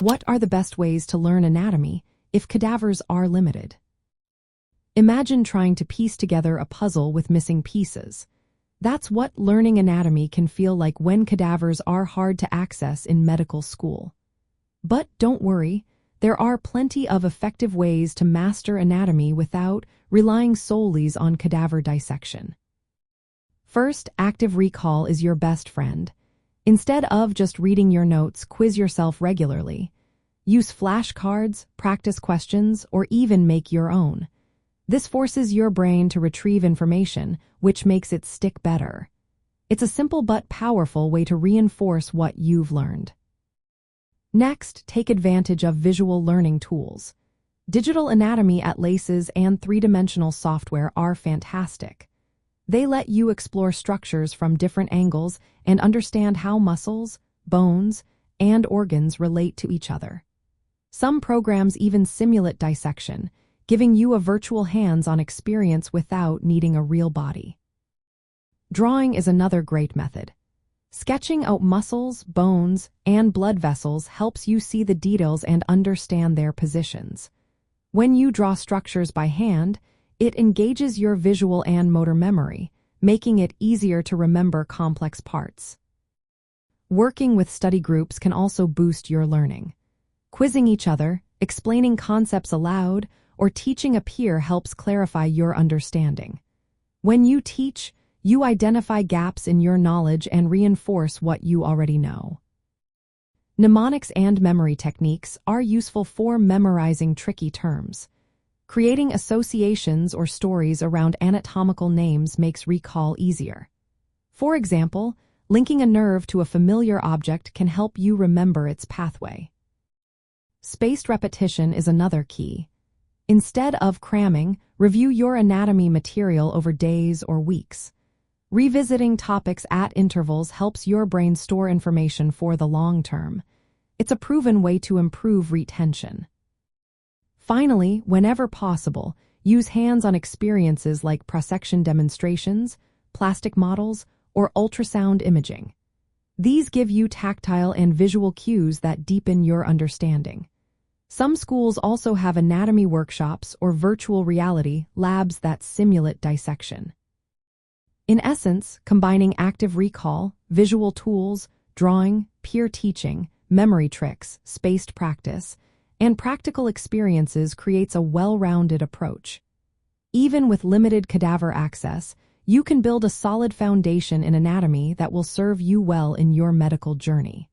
What are the best ways to learn anatomy if cadavers are limited? Imagine trying to piece together a puzzle with missing pieces. That's what learning anatomy can feel like when cadavers are hard to access in medical school. But don't worry, there are plenty of effective ways to master anatomy without relying solely on cadaver dissection. First, active recall is your best friend. Instead of just reading your notes, quiz yourself regularly. Use flashcards, practice questions, or even make your own. This forces your brain to retrieve information, which makes it stick better. It's a simple but powerful way to reinforce what you've learned. Next, take advantage of visual learning tools. Digital anatomy atlases and three-dimensional software are fantastic. They let you explore structures from different angles and understand how muscles, bones, and organs relate to each other. Some programs even simulate dissection, giving you a virtual hands-on experience without needing a real body. Drawing is another great method. Sketching out muscles, bones, and blood vessels helps you see the details and understand their positions. When you draw structures by hand, it engages your visual and motor memory, making it easier to remember complex parts. Working with study groups can also boost your learning. Quizzing each other, explaining concepts aloud, or teaching a peer helps clarify your understanding. When you teach, you identify gaps in your knowledge and reinforce what you already know. Mnemonics and memory techniques are useful for memorizing tricky terms. Creating associations or stories around anatomical names makes recall easier. For example, linking a nerve to a familiar object can help you remember its pathway. Spaced repetition is another key. Instead of cramming, review your anatomy material over days or weeks. Revisiting topics at intervals helps your brain store information for the long term. It's a proven way to improve retention. Finally, whenever possible, use hands-on experiences like dissection demonstrations, plastic models, or ultrasound imaging. These give you tactile and visual cues that deepen your understanding. Some schools also have anatomy workshops or virtual reality labs that simulate dissection. In essence, combining active recall, visual tools, drawing, peer teaching, memory tricks, spaced practice, and practical experiences creates a well-rounded approach. Even with limited cadaver access, you can build a solid foundation in anatomy that will serve you well in your medical journey.